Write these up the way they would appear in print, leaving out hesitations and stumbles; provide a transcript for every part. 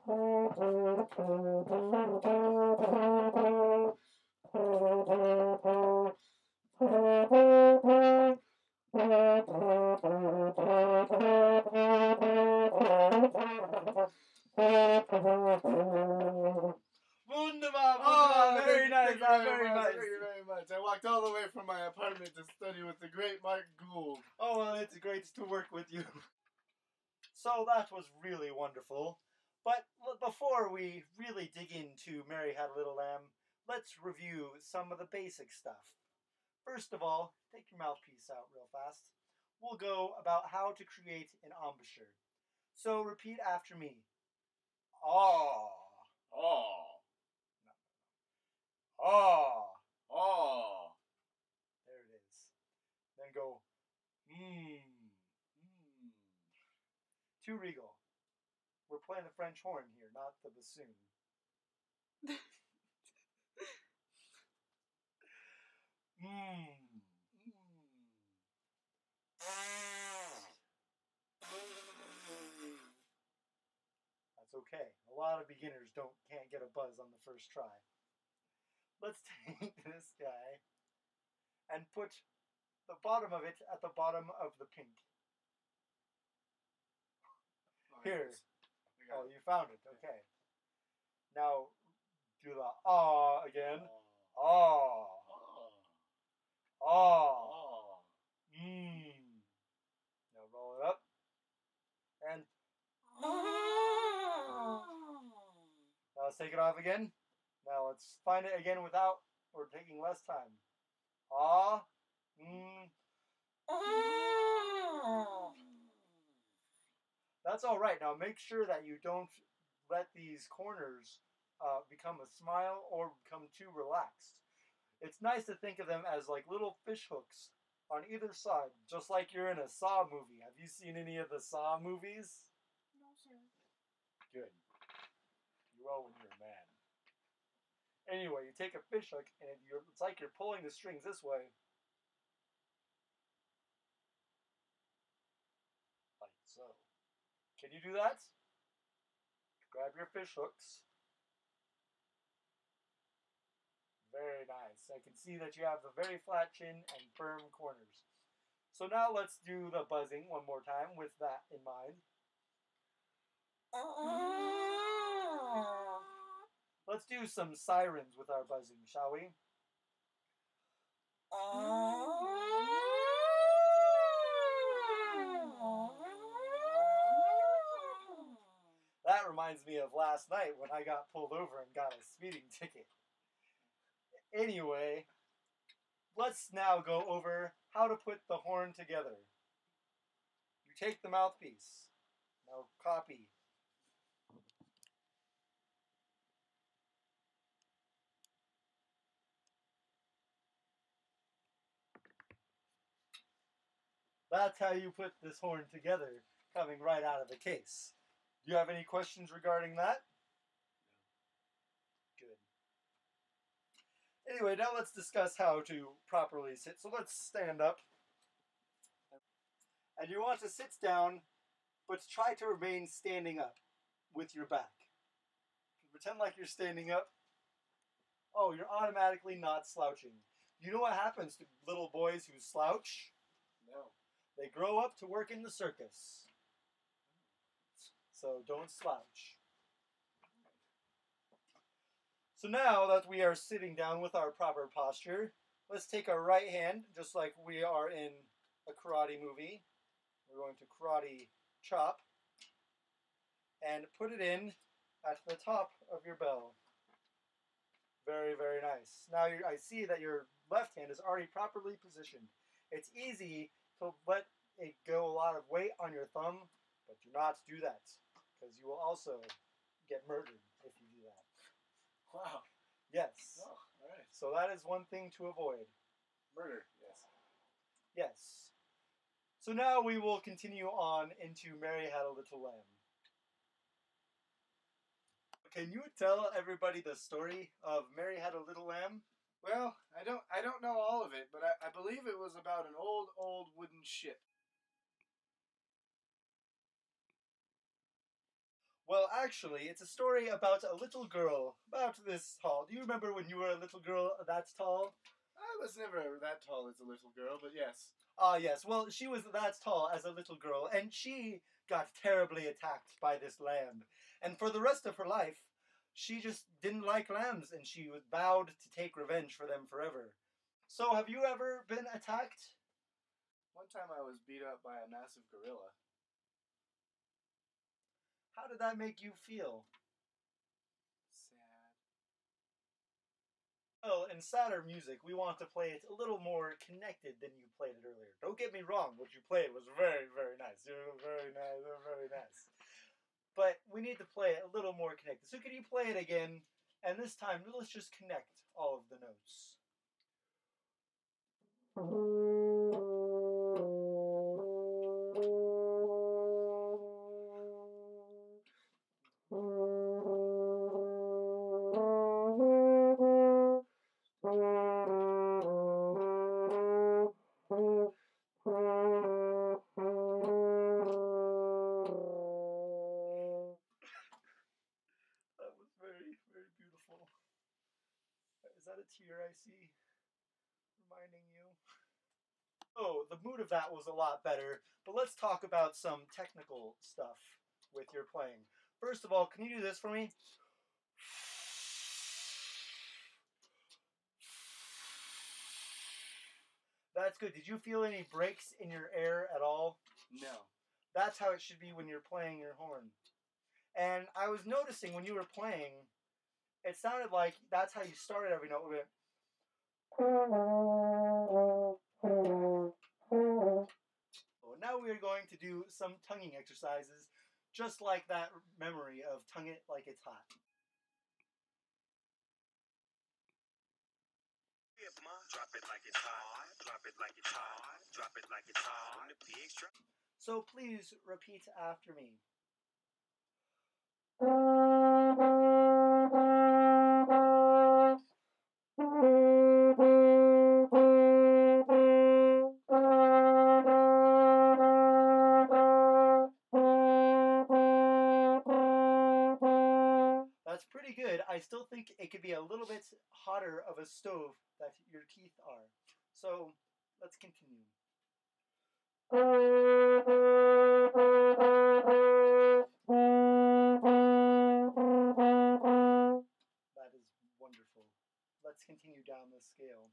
Wunderbar! Oh, very nice, Thank you very nice. Thank you very much. I walked all the way from my apartment to study with the great Mark Gould. Oh, well, it's great to work with you. So that was really wonderful. But before we really dig into Mary Had a Little Lamb, let's review some of the basic stuff. First of all, take your mouthpiece out real fast. We'll go about how to create an embouchure. So repeat after me. Ah. Oh. Ah. Oh. There it is. Then go. Mmm. Mmm. Too regal. We're playing the French horn here, not the bassoon. Mmm. That's okay. A lot of beginners can't get a buzz on the first try. Let's take this guy and put the bottom of it at the bottom of the pink. Here. Oh, you found it. Okay. Now do the ah again. Ah. Ah. Mmm. Now roll it up. And now let's take it off again. Now let's find it again without or taking less time. Ah. Mmm. That's all right. Now make sure that you don't let these corners become a smile or become too relaxed. It's nice to think of them as like little fish hooks on either side, just like you're in a Saw movie. Have you seen any of the Saw movies? No, sir. Good. You will when you're a man. Anyway, you take a fish hook and it's like you're pulling the strings this way. Like so. Can you do that? Grab your fish hooks. Very nice. I can see that you have a very flat chin and firm corners. So now let's do the buzzing one more time with that in mind. Let's do some sirens with our buzzing, shall we? That reminds me of last night when I got pulled over and got a speeding ticket. Anyway, let's now go over how to put the horn together. You take the mouthpiece. Now copy. That's how you put this horn together, coming right out of the case. Do you have any questions regarding that? Good. Anyway, now let's discuss how to properly sit. So let's stand up. And you want to sit down, but try to remain standing up with your back. Pretend like you're standing up. Oh, you're automatically not slouching. You know what happens to little boys who slouch? No. They grow up to work in the circus. So don't slouch. So now that we are sitting down with our proper posture, let's take our right hand, just like we are in a karate movie. We're going to karate chop and put it in at the top of your bell. Very, very nice. Now I see that your left hand is already properly positioned. It's easy to let it go a lot of weight on your thumb, but do not do that, because you will also get murdered if you do that. Wow. Yes. Oh, all right. So that is one thing to avoid. Murder. Yes. Yes. So now we will continue on into Mary Had a Little Lamb. Can you tell everybody the story of Mary Had a Little Lamb? Well, I don't know all of it, but I believe it was about an old wooden ship. Well, actually, it's a story about a little girl about this tall. Do you remember when you were a little girl that tall? I was never that tall as a little girl, but yes. Ah, yes. Well, she was that tall as a little girl, and she got terribly attacked by this lamb. And for the rest of her life, she just didn't like lambs, and she was vowed to take revenge for them forever. So, have you ever been attacked? One time I was beat up by a massive gorilla. How did that make you feel? Sad. Well, in sadder music, we want to play it a little more connected than you played it earlier. Don't get me wrong, what you played was very, very nice. You're very nice, very nice. But we need to play it a little more connected. So, can you play it again? And this time, let's just connect all of the notes. That was very, very beautiful. Is that a tear I see reminding you? Oh, the mood of that was a lot better, but let's talk about some technical stuff with your playing. First of all, can you do this for me? That's good. Did you feel any breaks in your air at all? No. That's how it should be when you're playing your horn. And I was noticing when you were playing, it sounded like that's how you started every note. Now we are going to do some tonguing exercises, just like that memory of tongue it like it's hot. Drop it like it's hot, drop it like it's hot, drop it like it's hot. So please repeat after me. That's pretty good. I still think it could be a little bit hotter of a stove that your teeth are. So let's continue. That is wonderful. Let's continue down the scale.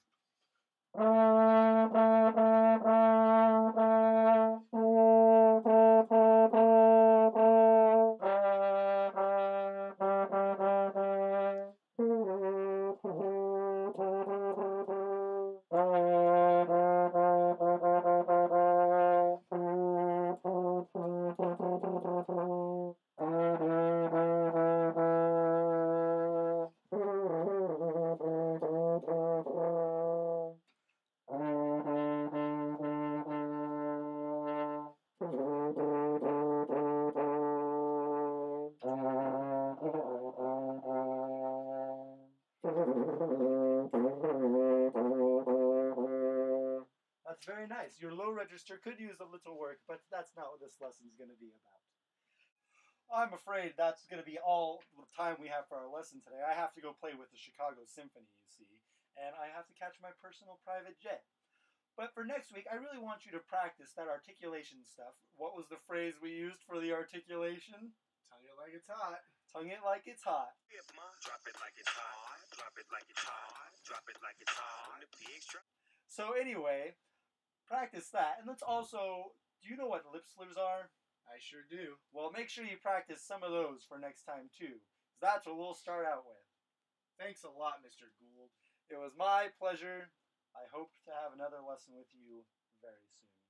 That's very nice. Your low register could use a little work, but that's not what this lesson is going to be about. I'm afraid that's going to be all the time we have for our lesson today. I have to go play with the Chicago Symphony, you see, and I have to catch my personal private jet. But for next week, I really want you to practice that articulation stuff. What was the phrase we used for the articulation? Tongue it like it's hot. Tongue it like it's hot. Drop it like it's hot. Drop it like it's hot. Drop it like it's hot. So anyway, practice that. And let's also, do you know what lip slurs are? I sure do. Well, make sure you practice some of those for next time too. That's what we'll start out with. Thanks a lot, Mr. Gould. It was my pleasure. I hope to have another lesson with you very soon.